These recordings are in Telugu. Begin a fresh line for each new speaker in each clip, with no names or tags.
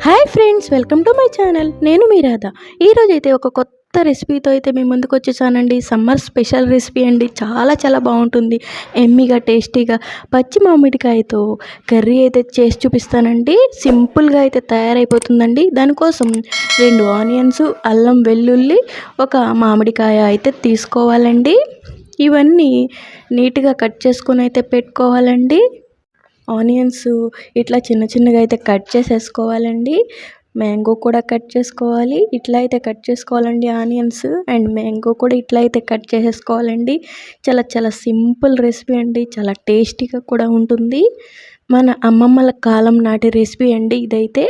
Hi friends, welcome to my channel. నేను మీ రాధ. ఈరోజైతే ఒక కొత్త రెసిపీతో అయితే మేము ముందుకు వచ్చేసానండి. సమ్మర్ స్పెషల్ రెసిపీ అండి. చాలా చాలా బాగుంటుంది. ఎమ్మీగా టేస్టీగా పచ్చి మామిడికాయతో కర్రీ అయితే చేసి చూపిస్తానండి. సింపుల్గా అయితే తయారైపోతుందండి. దానికోసం 2 ఆనియన్స్, అల్లం వెల్లుల్లి, ఒక మామిడికాయ అయితే తీసుకోవాలండి. ఇవన్నీ నీట్గా కట్ చేసుకొని అయితే పెట్టుకోవాలండి. ఆనియన్స్ ఇట్లా చిన్న చిన్నగా అయితే కట్ చేసేసుకోవాలండి. మ్యాంగో కూడా కట్ చేసుకోవాలి. ఇట్లా అయితే కట్ చేసుకోవాలండి. ఆనియన్స్ అండ్ మ్యాంగో కూడా ఇట్లా అయితే కట్ చేసేసుకోవాలండి. చాలా చాలా సింపుల్ రెసిపీ అండి. చాలా టేస్టీగా కూడా ఉంటుంది. మన అమ్మమ్మల కాలం నాటి రెసిపీ అండి ఇదైతే.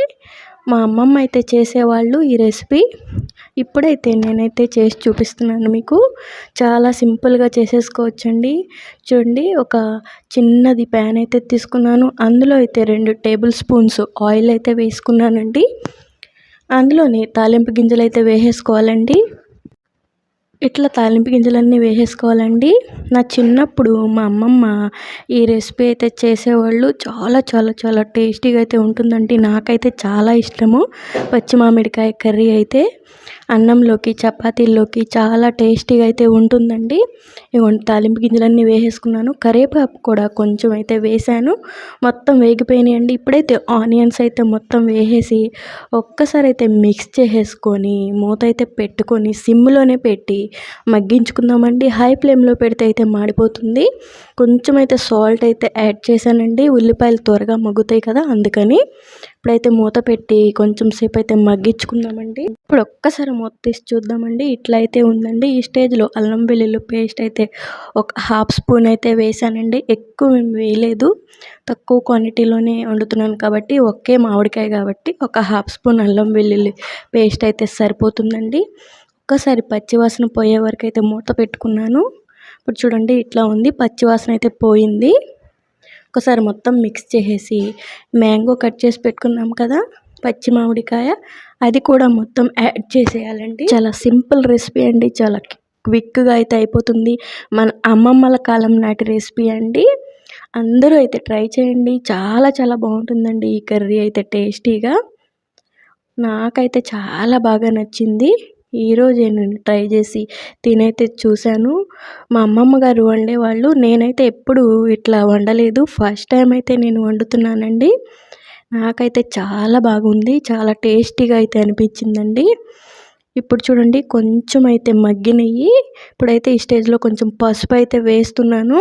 మా అమ్మమ్మ అయితే చేసేవాళ్ళు ఈ రెసిపీ. ఇప్పుడైతే నేనైతే చేసి చూపిస్తున్నాను మీకు. చాలా సింపుల్గా చేసేసుకోవచ్చండి. చూడండి, ఒక చిన్నది ప్యాన్ అయితే తీసుకున్నాను. అందులో అయితే 2 టేబుల్ స్పూన్స్ ఆయిల్ అయితే వేసుకున్నానండి. అందులోని తాలింపు గింజలు అయితే వేసేసుకోవాలండి. ఇట్లా తాలింపు గింజలన్నీ వేసేసుకోవాలండి. నా చిన్నప్పుడు మా అమ్మమ్మ ఈ రెసిపీ అయితే చేసేవాళ్ళు. చాలా చాలా చాలా టేస్టీగా అయితే ఉంటుందండి. నాకైతే చాలా ఇష్టము పచ్చి మామిడికాయ కర్రీ అయితే. అన్నంలోకి, చపాతీల్లోకి చాలా టేస్టీగా అయితే ఉంటుందండి. ఇవ్వండి, తాలింపు గింజలన్నీ వేసేసుకున్నాను. కరివేపాకు కూడా కొంచెం అయితే వేసాను. మొత్తం వేగిపోయినాయండి. ఇప్పుడైతే ఆనియన్స్ అయితే మొత్తం వేసేసి ఒక్కసారి అయితే మిక్స్ చేసేసుకొని మూత అయితే పెట్టుకొని సిమ్లోనే పెట్టి మగ్గించుకుందామండి. హై ఫ్లేమ్లో పెడితే అయితే మాడిపోతుంది. కొంచెం అయితే సాల్ట్ అయితే యాడ్ చేశానండి. ఉల్లిపాయలు త్వరగా మగ్గుతాయి కదా, అందుకని. ఇప్పుడైతే మూత పెట్టి కొంచెం సేపు అయితే మగ్గించుకుందామండి. ఇప్పుడు ఒక్కసారి మూత తీసి చూద్దామండి. ఇట్లా అయితే ఉందండి. ఈ స్టేజ్లో అల్లం వెల్లుల్లి పేస్ట్ అయితే ఒక 1/2 స్పూన్ అయితే వేసానండి. ఎక్కువ వేయలేదు, తక్కువ క్వాంటిటీలోనే వండుతున్నాను కాబట్టి, ఒకే మామిడికాయ కాబట్టి ఒక 1/2 స్పూన్ అల్లం వెల్లుల్లి పేస్ట్ అయితే సరిపోతుందండి. ఒక్కసారి పచ్చివాసన పోయే వరకు అయితే మూత పెట్టుకున్నాను. ఇప్పుడు చూడండి, ఇట్లా ఉంది. పచ్చివాసన అయితే పోయింది. ఒకసారి మొత్తం మిక్స్ చేసేసి మ్యాంగో కట్ చేసి పెట్టుకున్నాం కదా, పచ్చి మామిడికాయ, అది కూడా మొత్తం యాడ్ చేసేయాలండి. చాలా సింపుల్ రెసిపీ అండి. చాలా క్విక్గా అయితే అయిపోతుంది. మన అమ్మమ్మల కాలం నాటి రెసిపీ అండి. అందరూ అయితే ట్రై చేయండి. చాలా చాలా బాగుంటుందండి ఈ కర్రీ అయితే టేస్టీగా. నాకైతే చాలా బాగా నచ్చింది. ఈరోజే నేను ట్రై చేసి తినైతే చూశాను. మా అమ్మమ్మ గారు వండేవాళ్ళు. నేనైతే ఎప్పుడు ఇట్లా వండలేదు. ఫస్ట్ టైం అయితే నేను వండుతున్నానండి. నాకైతే చాలా బాగుంది. చాలా టేస్టీగా అయితే అనిపించిందండి. ఇప్పుడు చూడండి, కొంచెం అయితే మగ్గినవి. ఇప్పుడైతే ఈ స్టేజ్లో కొంచెం పసుపు అయితే వేస్తున్నాను.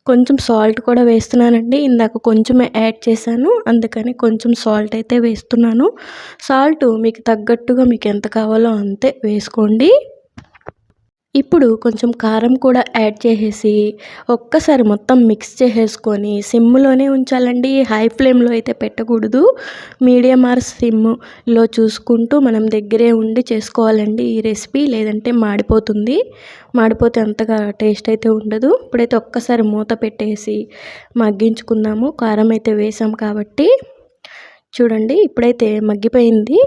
కొంచెం సాల్ట్ కూడా వేస్తున్నానండి. ఇందాక కొంచెమే యాడ్ చేశాను, అందుకని కొంచెం సాల్ట్ అయితే వేస్తున్నాను. సాల్ట్ మీకు తగ్గట్టుగా మీకు ఎంత కావాలో అంతే వేసుకోండి. ఇప్పుడు కొంచెం కారం కూడా యాడ్ చేసేసి ఒక్కసారి మొత్తం మిక్స్ చేసేసుకొని సిమ్లోనే ఉంచాలండి. హై ఫ్లేమ్లో అయితే పెట్టకూడదు. మీడియం ఆర్ సిమ్లో చూసుకుంటూ మనం దగ్గరే ఉండి చేసుకోవాలండి ఈ రెసిపీ. లేదంటే మాడిపోతుంది. మాడిపోతే అంతగా టేస్ట్ అయితే ఉండదు. ఇప్పుడైతే ఒక్కసారి మూత పెట్టేసి మగ్గించుకుందాము. కారం అయితే వేసాం కాబట్టి. చూడండి, ఇప్పుడైతే మగ్గిపోయింది.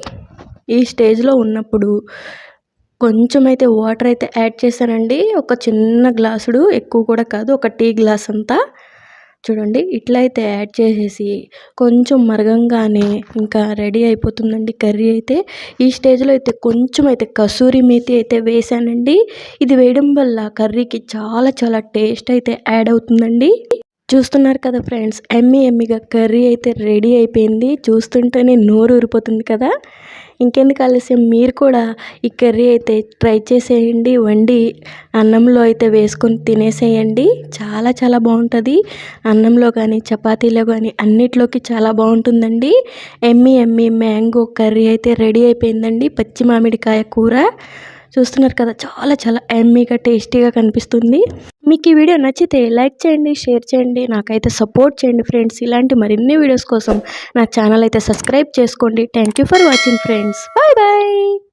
ఈ స్టేజ్లో ఉన్నప్పుడు కొంచెం అయితే వాటర్ అయితే యాడ్ చేశానండి. ఒక చిన్న గ్లాసుడు, ఎక్కువ కూడా కాదు, ఒక టీ గ్లాస్ అంతా. చూడండి, ఇట్లా అయితే యాడ్ చేసేసి కొంచెం మరగంగానే ఇంకా రెడీ అయిపోతుందండి కర్రీ అయితే. ఈ స్టేజ్లో అయితే కొంచెం అయితే కసూరి మేతి అయితే వేసానండి. ఇది వేయడం వల్ల కర్రీకి చాలా చాలా టేస్ట్ అయితే యాడ్ అవుతుందండి. చూస్తున్నారు కదా ఫ్రెండ్స్, ఎమ్మీగా కర్రీ అయితే రెడీ అయిపోయింది. చూస్తుంటేనే నోరు ఊరిపోతుంది కదా. ఇంకెందుకు ఆలస్యం, మీరు కూడా ఈ కర్రీ అయితే ట్రై చేసేయండి. వండి అన్నంలో అయితే వేసుకొని తినేసేయండి. చాలా చాలా బాగుంటుంది. అన్నంలో కానీ, చపాతీలో కానీ అన్నిట్లోకి చాలా బాగుంటుందండి. ఎమ్మీ మ్యాంగో కర్రీ అయితే రెడీ అయిపోయిందండి. పచ్చి మామిడికాయ కూర. చూస్తున్నారు కదా, చాలా చాలా ఎమ్మీగా టేస్టీగా కనిపిస్తుంది. మీకు ఈ వీడియో నచ్చితే లైక్ చేయండి, షేర్ చేయండి, నాకైతే సపోర్ట్ చేయండి ఫ్రెండ్స్. ఇలాంటి మరిన్ని వీడియోస్ కోసం నా ఛానల్ అయితే సబ్స్క్రైబ్ చేసుకోండి. Thank you for watching friends. Bye bye.